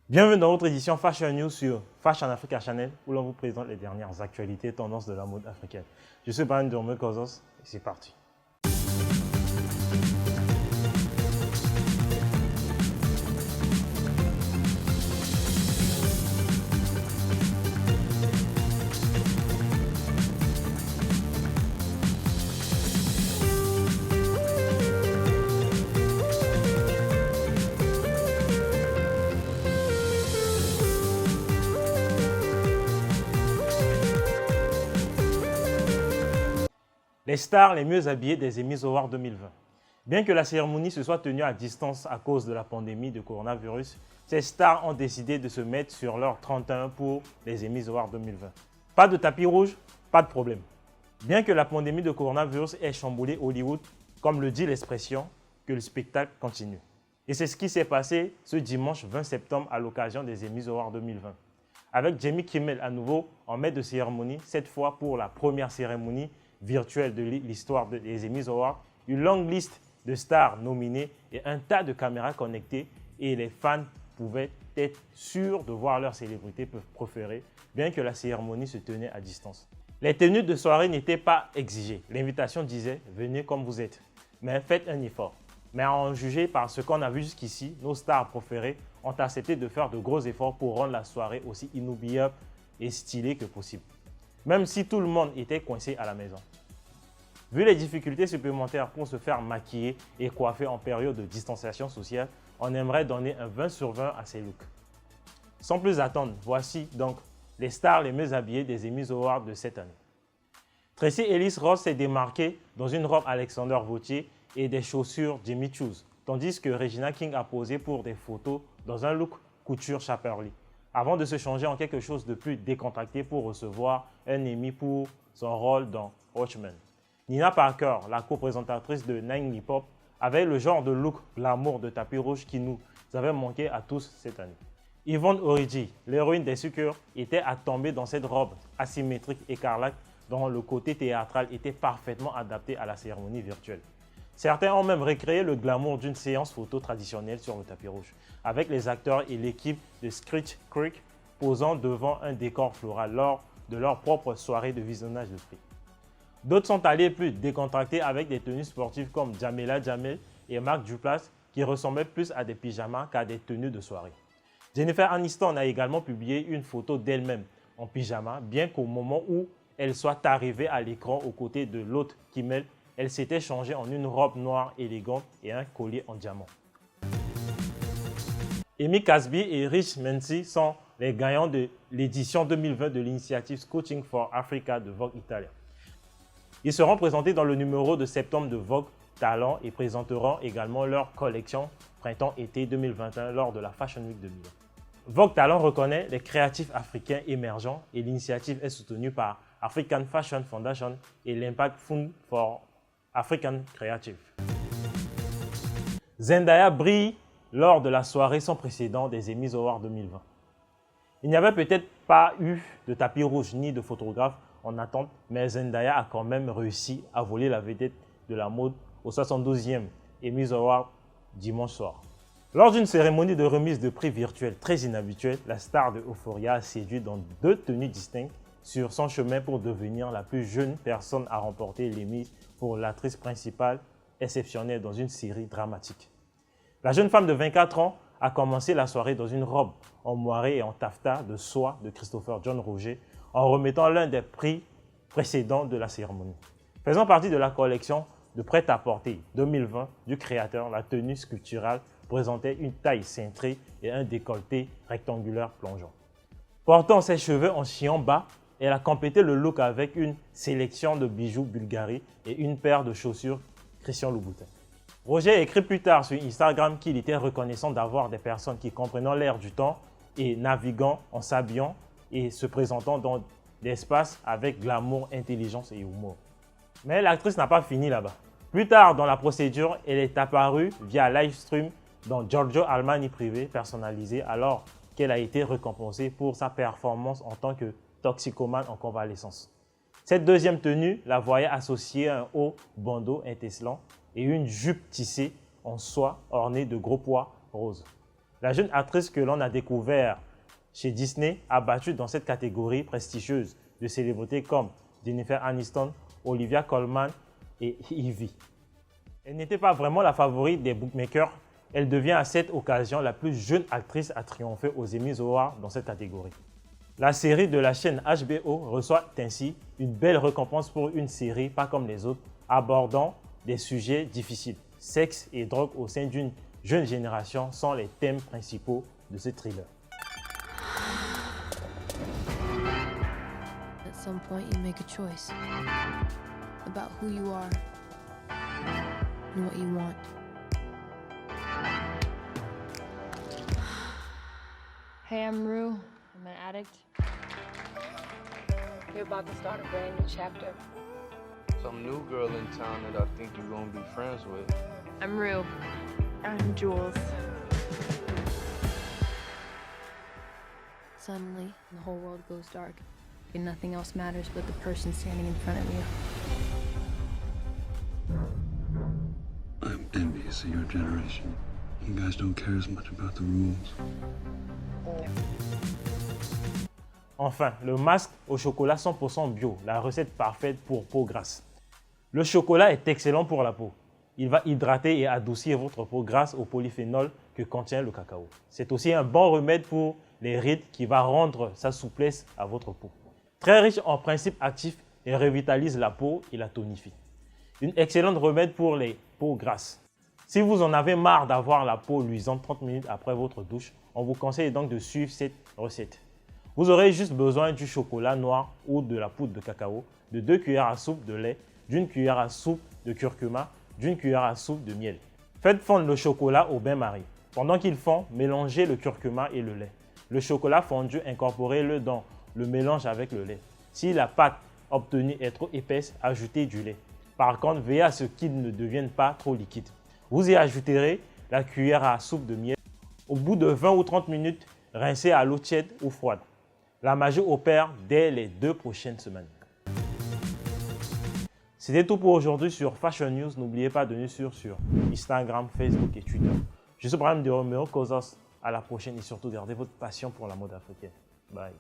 Bienvenue dans votre édition Fashion News sur Fashion Africa Channel où l'on vous présente les dernières actualités et tendances de la mode africaine. Je suis Brian Dorme Kozos et c'est parti. Les stars les mieux habillées des Emmys Awards 2020. Bien que la cérémonie se soit tenue à distance à cause de la pandémie de coronavirus, ces stars ont décidé de se mettre sur leur 31 pour les Emmys Awards 2020. Pas de tapis rouge, pas de problème. Bien que la pandémie de coronavirus ait chamboulé Hollywood, comme le dit l'expression, que le spectacle continue. Et c'est ce qui s'est passé ce dimanche 20 septembre à l'occasion des Emmys Awards 2020. Avec Jimmy Kimmel à nouveau en maître de cérémonie, cette fois pour la première cérémonie virtuelle de l'histoire des Emmys Awards, une longue liste de stars nominées et un tas de caméras connectées et les fans pouvaient être sûrs de voir leurs célébrités préférées, bien que la cérémonie se tenait à distance. Les tenues de soirée n'étaient pas exigées. L'invitation disait « Venez comme vous êtes, mais faites un effort ». Mais à en juger par ce qu'on a vu jusqu'ici, nos stars préférées ont accepté de faire de gros efforts pour rendre la soirée aussi inoubliable et stylée que possible, même si tout le monde était coincé à la maison. Vu les difficultés supplémentaires pour se faire maquiller et coiffer en période de distanciation sociale, on aimerait donner un 20 sur 20 à ces looks. Sans plus attendre, voici donc les stars les mieux habillées des Emmys Awards de cette année. Tracy Ellis Ross s'est démarquée dans une robe Alexander Vauthier et des chaussures Jimmy Choo, tandis que Regina King a posé pour des photos dans un look couture Chaperly, avant de se changer en quelque chose de plus décontracté pour recevoir un Emmy pour son rôle dans Watchmen. Nina Parker, la co-présentatrice de Nine Hip Hop, avait le genre de look glamour de tapis rouge qui nous avait manqué à tous cette année. Yvonne Origi, l'héroïne des Sucres, était à tomber dans cette robe asymétrique écarlate dont le côté théâtral était parfaitement adapté à la cérémonie virtuelle. Certains ont même recréé le glamour d'une séance photo traditionnelle sur le tapis rouge, avec les acteurs et l'équipe de Screech Creek posant devant un décor floral lors de leur propre soirée de visionnage de prix. D'autres sont allés plus décontractés avec des tenues sportives comme Jamila Jamil et Marc Duplass qui ressemblaient plus à des pyjamas qu'à des tenues de soirée. Jennifer Aniston a également publié une photo d'elle-même en pyjama, bien qu'au moment où elle soit arrivée à l'écran aux côtés de l'hôte Kimmel, elle s'était changée en une robe noire élégante et un collier en diamant. Amy Casby et Rich Menzi sont les gagnants de l'édition 2020 de l'initiative Coaching for Africa de Vogue Italia. Ils seront présentés dans le numéro de septembre de Vogue Talent et présenteront également leur collection Printemps-été 2021 lors de la Fashion Week 2020. Vogue Talent reconnaît les créatifs africains émergents et l'initiative est soutenue par African Fashion Foundation et l'Impact Fund for African Creative. Zendaya brille lors de la soirée sans précédent des Emmys Awards 2020. Il n'y avait peut-être pas eu de tapis rouge ni de photographe en attente, mais Zendaya a quand même réussi à voler la vedette de la mode au 72e Emmys Awards dimanche soir. Lors d'une cérémonie de remise de prix virtuelle très inhabituelle, la star de Euphoria a séduit dans 2 tenues distinctes sur son chemin pour devenir la plus jeune personne à remporter l'Emmy pour l'actrice principale exceptionnelle dans une série dramatique. La jeune femme de 24 ans a commencé la soirée dans une robe en moiré et en taffetas de soie de Christopher John Roger en remettant l'un des prix précédents de la cérémonie. Faisant partie de la collection de prêt-à-porter 2020 du créateur, la tenue sculpturale présentait une taille cintrée et un décolleté rectangulaire plongeant. Portant ses cheveux en chignon bas, elle a complété le look avec une sélection de bijoux Bulgari et une paire de chaussures Christian Louboutin. Roger a écrit plus tard sur Instagram qu'il était reconnaissant d'avoir des personnes qui comprennent l'air du temps et naviguant en s'habillant et se présentant dans l'espace avec glamour, intelligence et humour. Mais l'actrice n'a pas fini là-bas. Plus tard dans la procédure, elle est apparue via live stream dans Giorgio Armani privé personnalisé alors qu'elle a été récompensée pour sa performance en tant que toxicomane en convalescence. Cette deuxième tenue la voyait associée à un haut bandeau étincelant et une jupe tissée en soie ornée de gros pois roses. La jeune actrice que l'on a découvert chez Disney a battu dans cette catégorie prestigieuse de célébrités comme Jennifer Aniston, Olivia Colman et Ivy. Elle n'était pas vraiment la favorite des bookmakers. Elle devient à cette occasion la plus jeune actrice à triompher aux Emmy Awards dans cette catégorie. La série de la chaîne HBO reçoit ainsi une belle récompense pour une série pas comme les autres, abordant des sujets difficiles. Sexe et drogue au sein d'une jeune génération sont les thèmes principaux de ce thriller. At some point you make a choice about who you are and what you want. Hey, I'm Rue. I'm an addict. You're about to start a brand new chapter. Some new girl in town that I think you're gonna be friends with. I'm Rue. I'm Jules. Suddenly, the whole world goes dark, and nothing else matters but the person standing in front of you. I'm envious of your generation. You guys don't care as much about the rules. Enfin, le masque au chocolat 100% bio, la recette parfaite pour peau grasse. Le chocolat est excellent pour la peau. Il va hydrater et adoucir votre peau grâce au polyphénol que contient le cacao. C'est aussi un bon remède pour les rides qui va rendre sa souplesse à votre peau. Très riche en principes actifs, il revitalise la peau et la tonifie. Une excellente remède pour les peaux grasses. Si vous en avez marre d'avoir la peau luisante 30 minutes après votre douche, on vous conseille donc de suivre cette recette. Vous aurez juste besoin du chocolat noir ou de la poudre de cacao, de 2 cuillères à soupe de lait, d'une cuillère à soupe de curcuma, d'une cuillère à soupe de miel. Faites fondre le chocolat au bain-marie. Pendant qu'il fond, mélangez le curcuma et le lait. Le chocolat fondu, incorporez-le dans le mélange avec le lait. Si la pâte obtenue est trop épaisse, ajoutez du lait. Par contre, veillez à ce qu'il ne devienne pas trop liquide. Vous y ajouterez la cuillère à soupe de miel. Au bout de 20 ou 30 minutes, rincez à l'eau tiède ou froide. La magie opère dès les 2 prochaines semaines. C'était tout pour aujourd'hui sur Fashion News. N'oubliez pas de nous suivre sur Instagram, Facebook et Twitter. Je suis Brahim de Romeo Cosas. À la prochaine et surtout gardez votre passion pour la mode africaine. Bye.